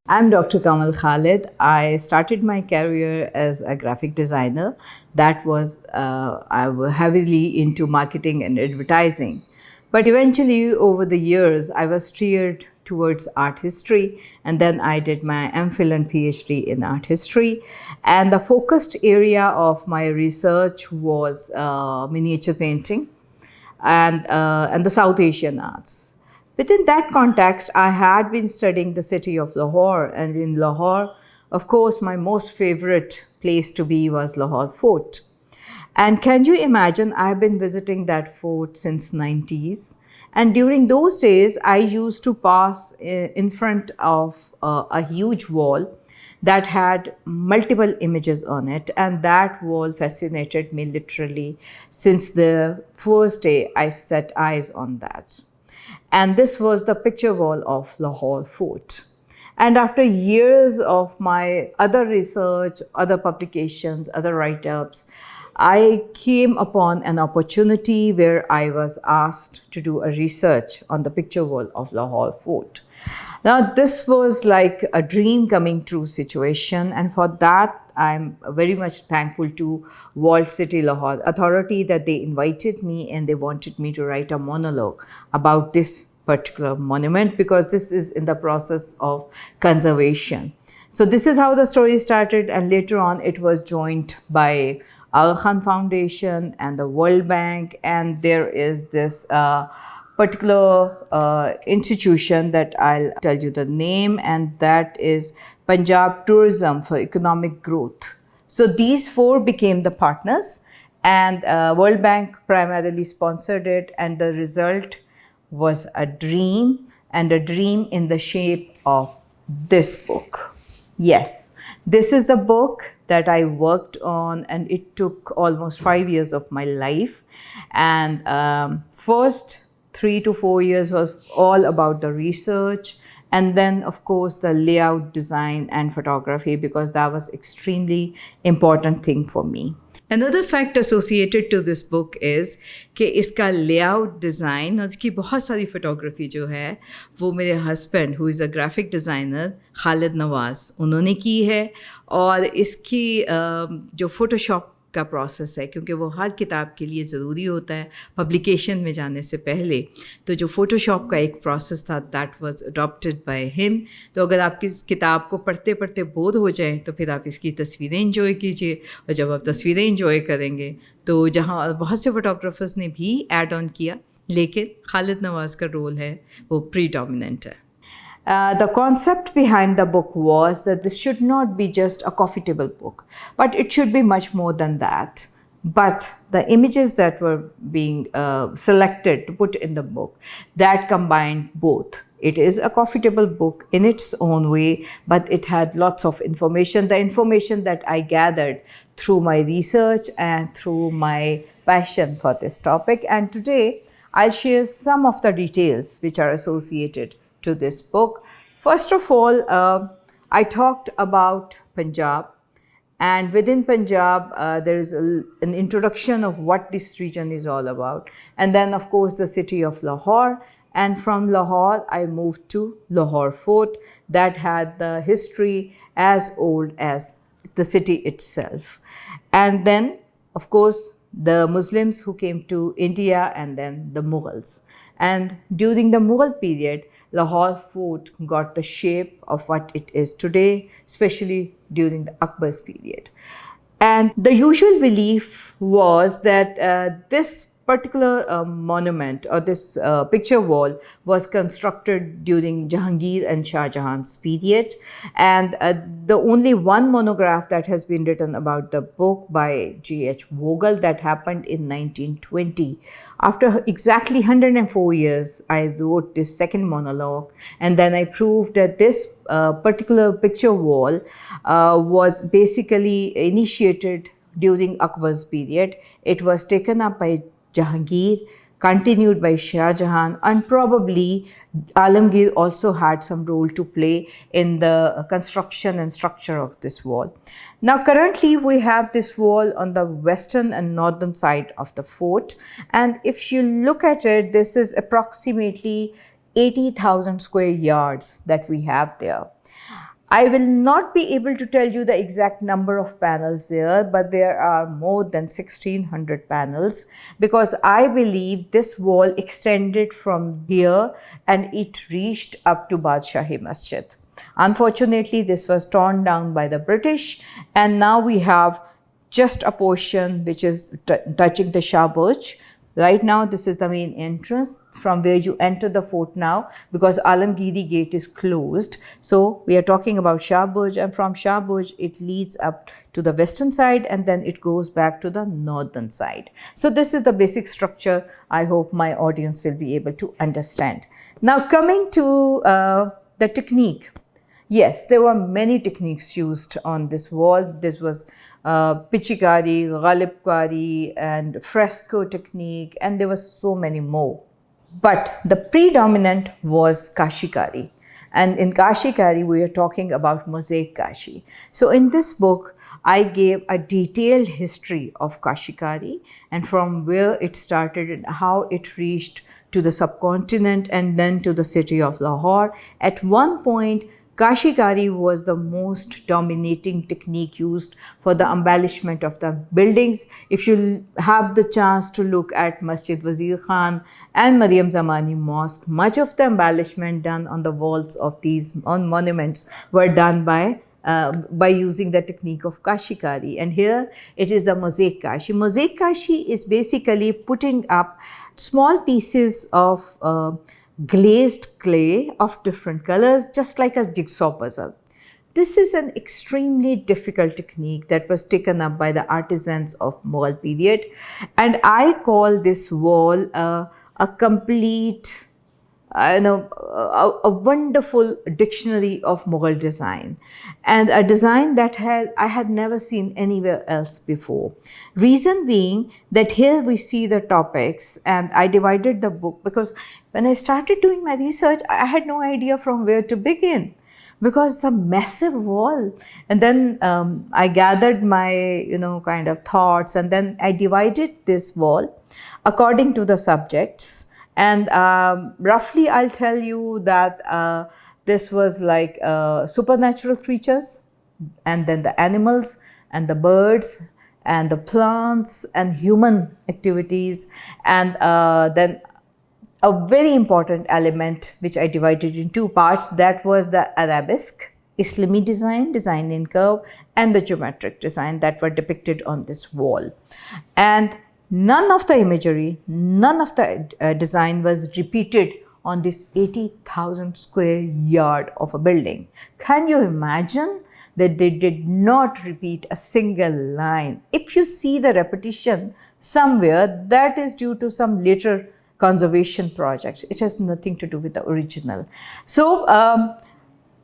I'm Dr. Kanwal Khalid. I started my career as a graphic designer. That was, I was heavily into marketing and advertising. But eventually, over the years, I was steered towards art history, and then I did my MPhil and PhD in art history. And the focused area of my research was miniature painting and the South Asian arts. Within that context, I had been studying the city of Lahore, and in Lahore, of course, my most favorite place to be was Lahore Fort. And can you imagine, I've been visiting that fort since 90s. And during those days, I used to pass in front of a huge wall that had multiple images on it. And that wall fascinated me literally since the first day I set eyes on that. And this was the picture wall of Lahore Fort. And after years of my other research, other publications, other write-ups, I came upon an opportunity where I was asked to do a research on the picture wall of Lahore Fort. Now, this was like a dream coming true situation, and for that, I'm very much thankful to Walled City Lahore Authority that they invited me and they wanted me to write a monologue about this particular monument because this is in the process of conservation. So this is how the story started, and later on it was joined by Aga Khan Foundation and the World Bank, and there is this particular institution that I'll tell you the name, and that is Punjab Tourism for Economic Growth. So these four became the partners, and World Bank primarily sponsored it, and the result was a dream, and a dream in the shape of this book. Yes, this is the book that I worked on, and it took almost 5 years of my life. And first 3 to 4 years was all about the research, and then of course the layout, design and photography, because that was extremely important thing for me. Another fact associated to this book is कि इसका layout design और इसकी बहुत सारी photography जो है वो मेरे husband who is a graphic designer Khalid Nawaz उन्होंने की है, और इसकी जो Photoshop का प्रोसेस है, क्योंकि वो हर किताब के लिए ज़रूरी होता है पब्लिकेशन में जाने से पहले, तो जो फ़ोटोशॉप का एक प्रोसेस था that was adopted by him. तो अगर आप इस किताब को पढ़ते पढ़ते बोर हो जाएं तो फिर आप इसकी तस्वीरें एंजॉय कीजिए, और जब आप तस्वीरें एंजॉय करेंगे तो जहाँ बहुत से फ़ोटोग्राफर्स ने भी ऐड ऑन किया, लेकिन खालिद नवाज़ का रोल है वो प्रीडोमिनेंट है. The concept behind the book was that this should not be just a coffee table book, but it should be much more than that. But the images that were being selected to put in the book, that combined both. It is a coffee table book in its own way, but it had lots of information. The information that I gathered through my research and through my passion for this topic. And today, I'll share some of the details which are associated to this book. First of all, I talked about Punjab, and within Punjab there is an introduction of what this region is all about, and then of course the city of Lahore, and from Lahore I moved to Lahore Fort that had the history as old as the city itself. And then of course the Muslims who came to India, and then the Mughals. And during the Mughal period, Lahore Fort got the shape of what it is today, especially during the Akbar's period. And the usual belief was that this particular monument or this picture wall was constructed during Jahangir and Shah Jahan's period, and the only one monograph that has been written about the book by G.H. Vogel that happened in 1920. After exactly 104 years, I wrote this second monologue, and then I proved that this particular picture wall was basically initiated during Akbar's period. It was taken up by Jahangir, continued by Shah Jahan, and probably Alamgir also had some role to play in the construction and structure of this wall. Now currently we have this wall on the western and northern side of the fort, and if you look at it, this is approximately 80,000 square yards that we have there. I will not be able to tell you the exact number of panels there, but there are more than 1600 panels, because I believe this wall extended from here and it reached up to Badshahi Masjid. Unfortunately, this was torn down by the British, and now we have just a portion which is touching the Shah Burj. Right now, this is the main entrance from where you enter the fort now, because Alamgiri gate is closed. So we are talking about Shah Burj, and from Shah Burj, it leads up to the western side and then it goes back to the northern side. So this is the basic structure. I hope my audience will be able to understand. Now coming to the technique. Yes, there were many techniques used on this wall. This was pichikari, ghalibkari, and fresco technique, and there were so many more. But the predominant was kashikari. And in kashikari, we are talking about mosaic kashi. So in this book, I gave a detailed history of kashikari and from where it started and how it reached to the subcontinent and then to the city of Lahore. At one point, Kashikari was the most dominating technique used for the embellishment of the buildings. If you have the chance to look at Masjid Wazir Khan and Mariam Zamani Mosque, much of the embellishment done on the walls of these monuments were done by using the technique of Kashikari. And here it is the mosaic kashi. Mosaic kashi is basically putting up small pieces of glazed clay of different colors, just like a jigsaw puzzle. This is an extremely difficult technique that was taken up by the artisans of Mughal period, and I call this wall a complete, a wonderful dictionary of Mughal design, and a design that I had never seen anywhere else before. Reason being that here we see the topics, and I divided the book because when I started doing my research, I had no idea from where to begin, because it's a massive wall. And then I gathered my kind of thoughts, and then I divided this wall according to the subjects. And roughly I'll tell you that this was like supernatural creatures, and then the animals and the birds and the plants and human activities, and then a very important element which I divided in two parts, that was the arabesque, Islami design in curve, and the geometric design that were depicted on this wall. And none of the imagery, none of the design was repeated on this 80,000 square yard of a building. Can you imagine that they did not repeat a single line? If you see the repetition somewhere, that is due to some later conservation projects. It has nothing to do with the original. So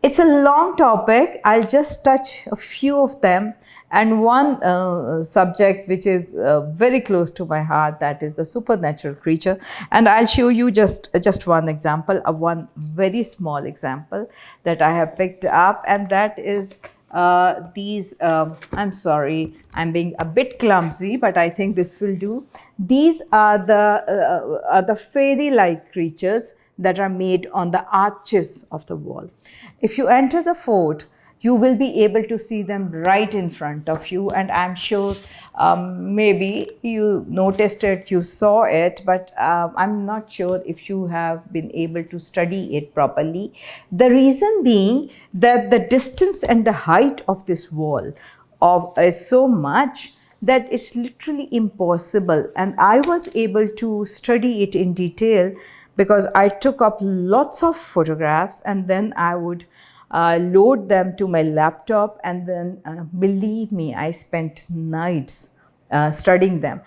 it's a long topic. I'll just touch a few of them. And one subject which is very close to my heart, that is the supernatural creature. And I'll show you just one example, one very small example that I have picked up, and that is these, I'm sorry, I'm being a bit clumsy, but I think this will do. These are the fairy-like creatures that are made on the arches of the wall. If you enter the fort, you will be able to see them right in front of you, and I'm sure maybe you noticed it, you saw it, but I'm not sure if you have been able to study it properly. The reason being that the distance and the height of this wall is so much that it's literally impossible, and I was able to study it in detail because I took up lots of photographs, and then I would load them to my laptop, and then believe me, I spent nights studying them.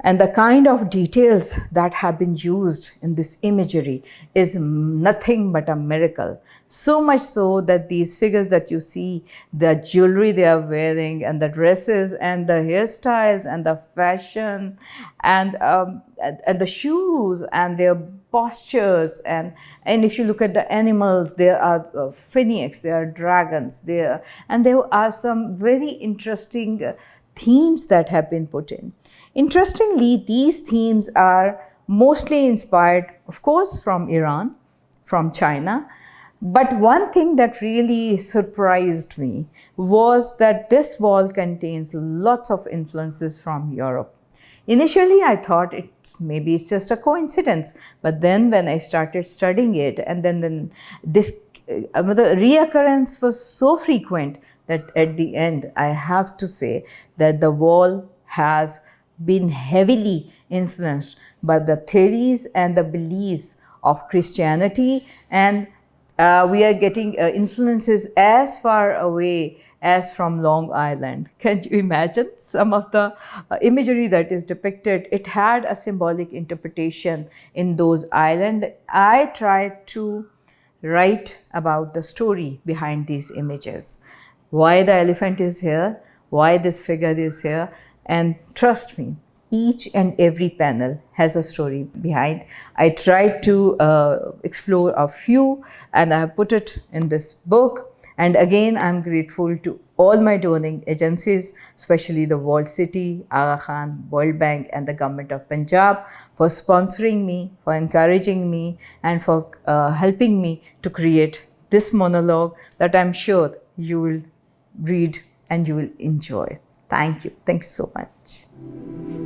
And the kind of details that have been used in this imagery is nothing but a miracle. So much so that these figures that you see, the jewelry they are wearing, and the dresses, and the hairstyles, and the fashion, and the shoes, and their postures, and if you look at the animals, there are phoenix, there are dragons, and there are some very interesting themes that have been put in. Interestingly, these themes are mostly inspired, of course, from Iran, from China. But one thing that really surprised me was that this wall contains lots of influences from Europe. Initially, I thought maybe it's just a coincidence, but then when I started studying it, and then this the reoccurrence was so frequent that at the end, I have to say that the wall has been heavily influenced by the theories and the beliefs of Christianity, and we are getting influences as far away as from Long Island. Can you imagine some of the imagery that is depicted? It had a symbolic interpretation in those islands. I tried to write about the story behind these images. Why the elephant is here, why this figure is here, and trust me, each and every panel has a story behind. I tried to explore a few, and I have put it in this book. And again, I'm grateful to all my donating agencies, especially the Walled City, Aga Khan, World Bank, and the Government of Punjab for sponsoring me, for encouraging me, and for helping me to create this monologue that I'm sure you will read and you will enjoy. Thank you. Thanks so much.